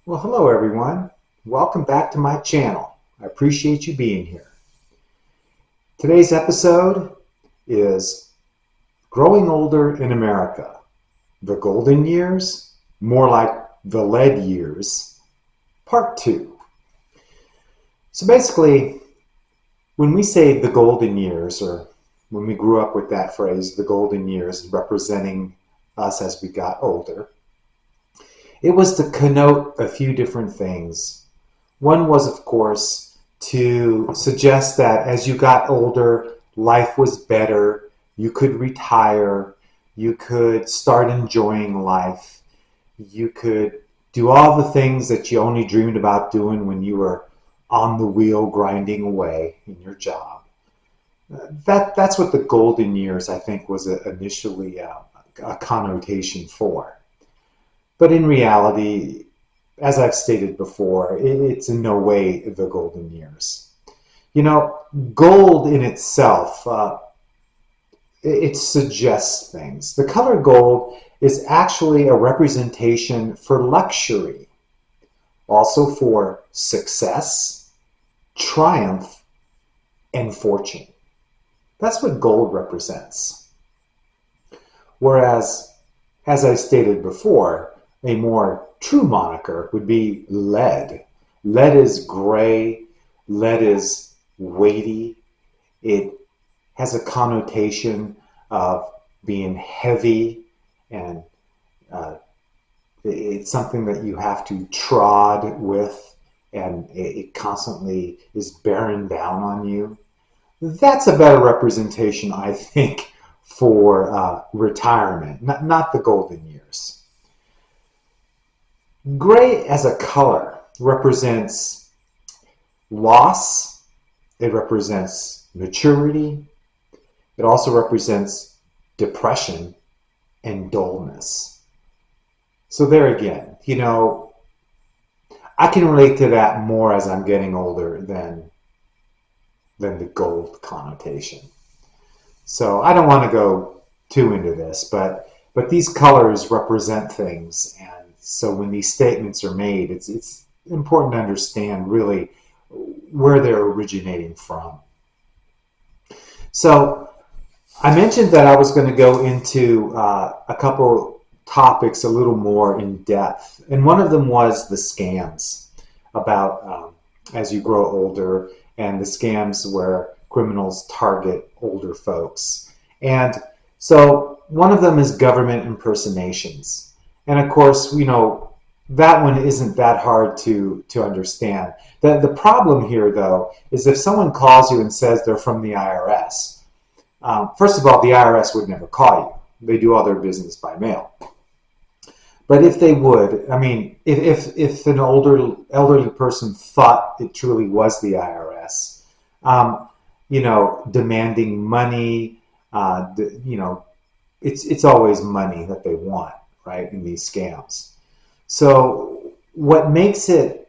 Well, hello everyone. Welcome back to my channel. I appreciate you being here. Today's episode is Growing Older in America. The Golden Years, more like the Lead Years, Part 2. So basically, when we say the Golden Years, or when we grew up with that phrase, the Golden Years, representing us as we got older, it was to connote a few different things. One was, of course, to suggest that as you got older, life was better, you could retire, you could start enjoying life, you could do all the things that you only dreamed about doing when you were on the wheel grinding away in your job. That's what the golden years, I think, was initially a connotation for. But in reality, as I've stated before, it's in no way the golden years. You know, gold in itself, it suggests things. The color gold is actually a representation for luxury, also for success, triumph, and fortune. That's what gold represents. Whereas, as I stated before, a more true moniker would be lead. Lead is gray, lead is weighty, it has a connotation of being heavy, and uh, it's something that you have to trod with, and it constantly is bearing down on you. That's a better representation, I think, for retirement, not the golden years. Gray as a color represents loss, it represents maturity, it also represents depression and dullness. So there again, I can relate to that more as I'm getting older than the gold connotation. So I don't want to go too into this, but these colors represent things, and so when these statements are made, it's important to understand really where they're originating from. So I mentioned that I was going to go into a couple topics a little more in depth, and one of them was the scams about as you grow older, and the scams where criminals target older folks. And so one of them is government impersonations. And of course, that one isn't that hard to understand. The problem here, though, is if someone calls you and says they're from the IRS, first of all, the IRS would never call you. They do all their business by mail. But if they would, I mean, if an elderly person thought it truly was the IRS, demanding money, it's always money that they want, right? In these scams. So what makes it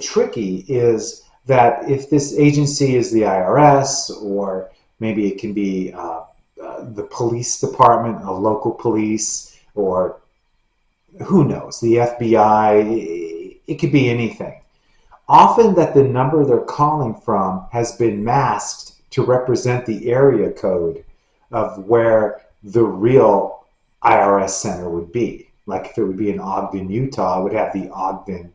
tricky is that if this agency is the IRS, or maybe it can be the police department, a local police, or who knows, the FBI, it could be anything. Often that the number they're calling from has been masked to represent the area code of where the real IRS center would be. Like if it would be in Ogden, Utah, it would have the Ogden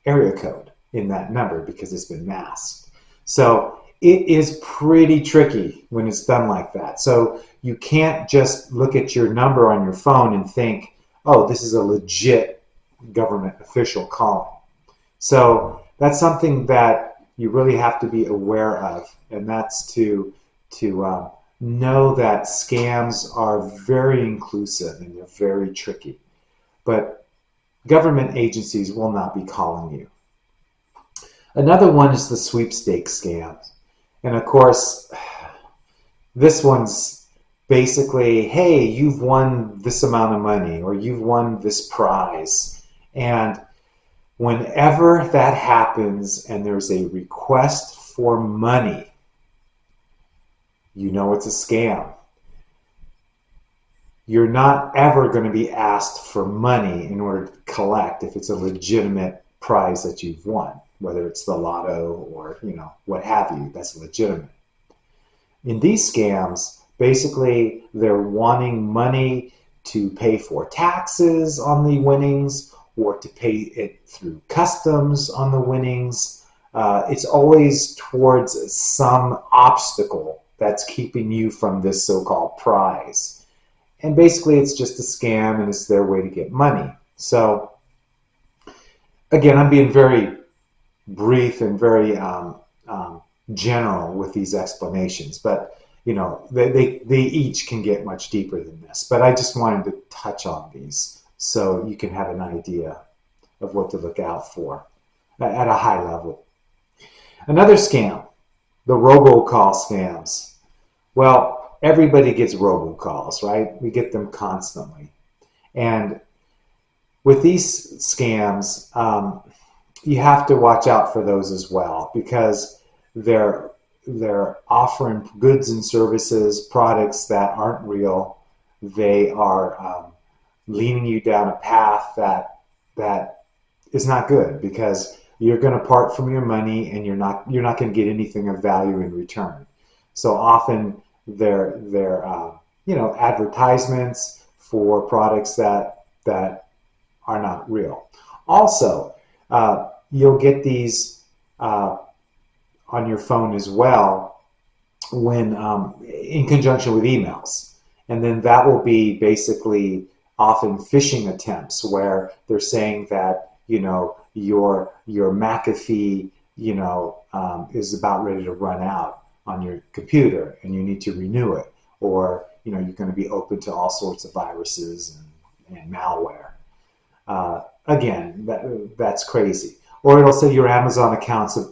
area code in that number because it's been masked. So it is pretty tricky when it's done like that. So you can't just look at your number on your phone and think, oh, this is a legit government official calling. So that's something that you really have to be aware of, and that's to know that scams are very inclusive and they're very tricky. But government agencies will not be calling you. Another one is the sweepstakes scams. And of course, this one's basically, hey, you've won this amount of money or you've won this prize. And whenever that happens and there's a request for money, you know it's a scam. You're not ever going to be asked for money in order to collect if it's a legitimate prize that you've won, whether it's the lotto or, what have you, that's legitimate. In these scams, basically they're wanting money to pay for taxes on the winnings or to pay it through customs on the winnings. It's always towards some obstacle that's keeping you from this so-called prize. And basically it's just a scam and it's their way to get money. So again, I'm being very brief and very general with these explanations, but they each can get much deeper than this. But I just wanted to touch on these so you can have an idea of what to look out for at a high level. Another scam, the robocall scams. Well, everybody gets robocalls, right? We get them constantly. And with these scams, you have to watch out for those as well, because they're offering goods and services, products that aren't real. They are leading you down a path that is not good, because you're going to part from your money and you're not going to get anything of value in return. So often they're advertisements for products that are not real. Also, you'll get these on your phone as well when in conjunction with emails. And then that will be basically often phishing attempts where they're saying that, your McAfee, is about ready to run out on your computer and you need to renew it. Or, you're going to be open to all sorts of viruses and malware. Again, that's crazy. Or it'll say your Amazon accounts have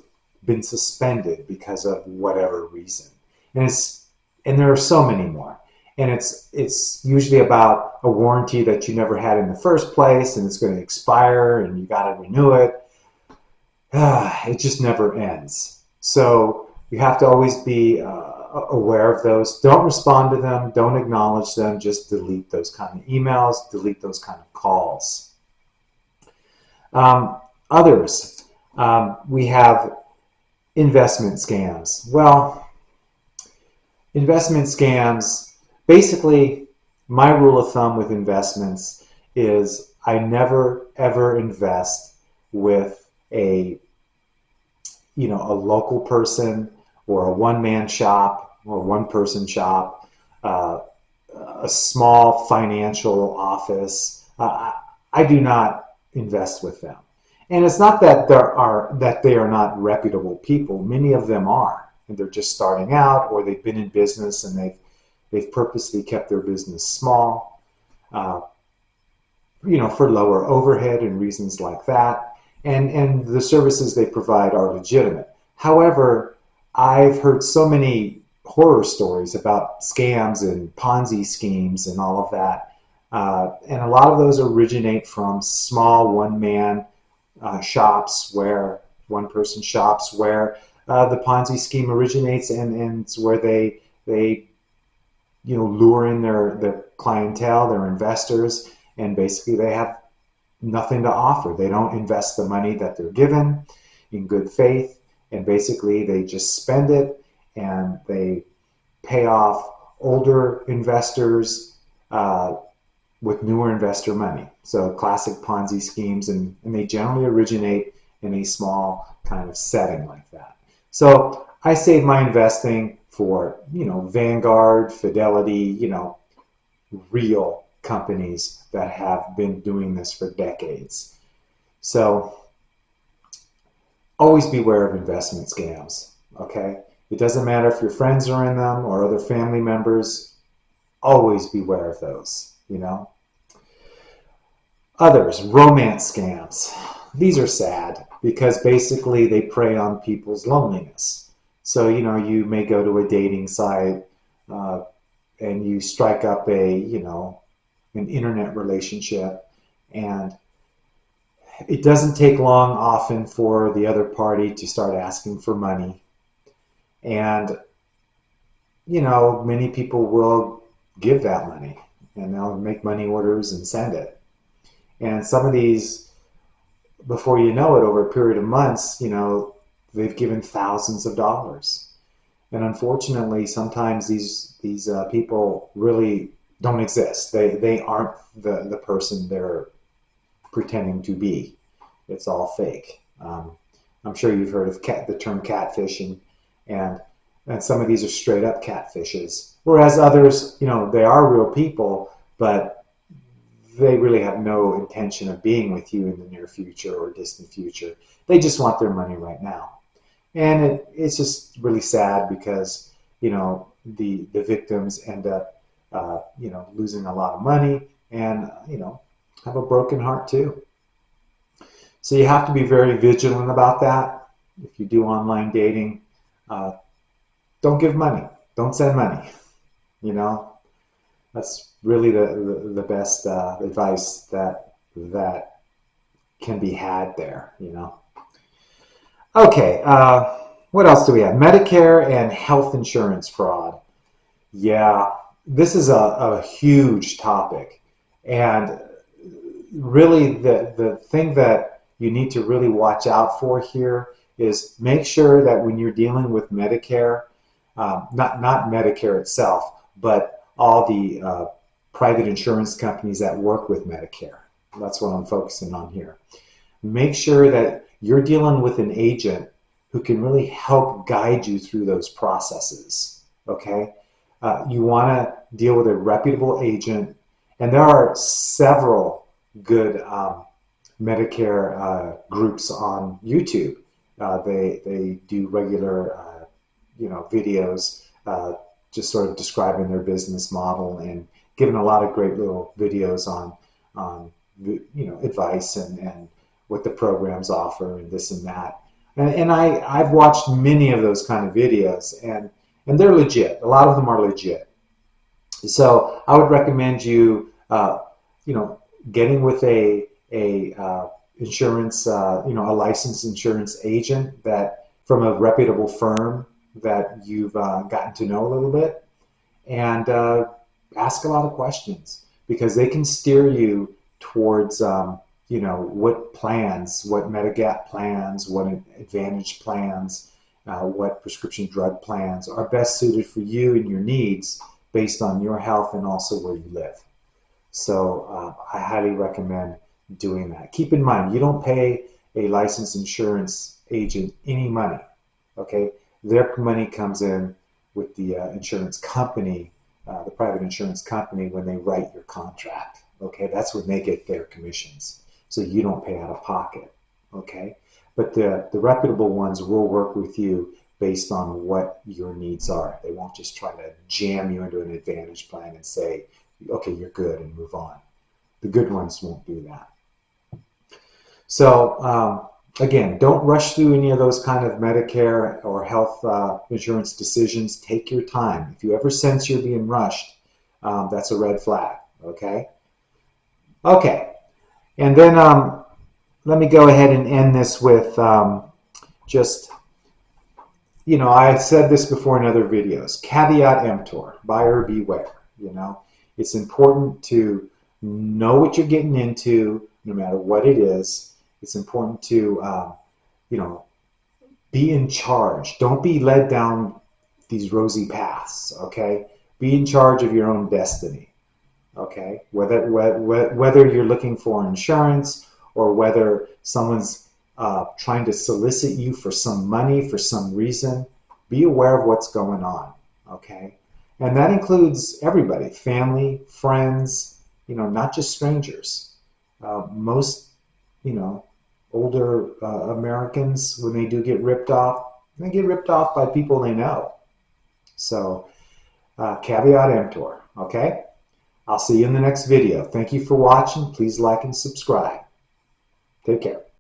been suspended because of whatever reason. And there are so many more. And it's usually about a warranty that you never had in the first place, and it's going to expire, and you got to renew it. It just never ends. So you have to always be aware of those. Don't respond to them. Don't acknowledge them. Just delete those kind of emails. Delete those kind of calls. Others, we have investment scams. Well, investment scams, basically, my rule of thumb with investments is I never ever invest with a local person or a one-man shop or one-person shop, a small financial office. I do not invest with them. And it's not that they are not reputable people. Many of them are, and they're just starting out, or they've been in business and they've purposely kept their business small, for lower overhead and reasons like that. And the services they provide are legitimate. However, I've heard so many horror stories about scams and Ponzi schemes and all of that. And a lot of those originate from small one-man shops, where one-person shops, where the Ponzi scheme originates, and it's where they lure in their clientele, their investors, and basically they have nothing to offer. They don't invest the money that they're given in good faith, and basically they just spend it and they pay off older investors with newer investor money. So classic Ponzi schemes, and they generally originate in a small kind of setting like that. So I save my investing for, Vanguard, Fidelity, real companies that have been doing this for decades. So always beware of investment scams, okay? It doesn't matter if your friends are in them or other family members. Always beware of those, Others, romance scams. These are sad because basically they prey on people's loneliness. So, you may go to a dating site and you strike up an internet relationship, and it doesn't take long often for the other party to start asking for money. And, many people will give that money and they'll make money orders and send it. And some of these, before you know it, over a period of months, they've given thousands of dollars. And unfortunately, sometimes these people really don't exist. They aren't the person they're pretending to be. It's all fake. I'm sure you've heard of the term catfishing, and some of these are straight up catfishes. Whereas others, they are real people, but they really have no intention of being with you in the near future or distant future. They just want their money right now. And it's just really sad because, the victims end up, losing a lot of money and, have a broken heart too. So you have to be very vigilant about that. If you do online dating, don't give money. Don't send money. That's really the best advice that can be had there. Okay, what else do we have? Medicare and health insurance fraud. Yeah, this is a huge topic. And really the thing that you need to really watch out for here is make sure that when you're dealing with Medicare, not Medicare itself, but all the private insurance companies that work with Medicare. That's what I'm focusing on here. Make sure that you're dealing with an agent who can really help guide you through those processes, okay? You want to deal with a reputable agent, and there are several good Medicare groups on YouTube. They do regular, videos just sort of describing their business model and giving a lot of great little videos on advice and what the programs offer and this and that. And I've watched many of those kind of videos, and they're legit. A lot of them are legit. So I would recommend you, getting with a insurance, a licensed insurance agent that from a reputable firm that you've gotten to know a little bit, and ask a lot of questions because they can steer you towards what plans, what Medigap plans, what Advantage plans, what prescription drug plans are best suited for you and your needs based on your health and also where you live. So I highly recommend doing that. Keep in mind, you don't pay a licensed insurance agent any money, okay? Their money comes in with the insurance company, the private insurance company, when they write your contract, okay? That's when they get their commissions. So you don't pay out of pocket, okay? But the reputable ones will work with you based on what your needs are. They won't just try to jam you into an Advantage plan and say, okay, you're good, and move on. The good ones won't do that. So again, don't rush through any of those kind of Medicare or health insurance decisions. Take your time. If you ever sense you're being rushed, that's a red flag, okay? Okay, and then let me go ahead and end this with just, I said this before in other videos, caveat emptor, buyer beware, It's important to know what you're getting into, no matter what it is. It's important to, be in charge. Don't be led down these rosy paths, okay? Be in charge of your own destiny, okay? Whether you're looking for insurance or whether someone's trying to solicit you for some money for some reason, be aware of what's going on, okay? And that includes everybody, family, friends, not just strangers. Most, older Americans, when they do get ripped off, they get ripped off by people they know. So, caveat emptor, okay? I'll see you in the next video. Thank you for watching. Please like and subscribe. Take care.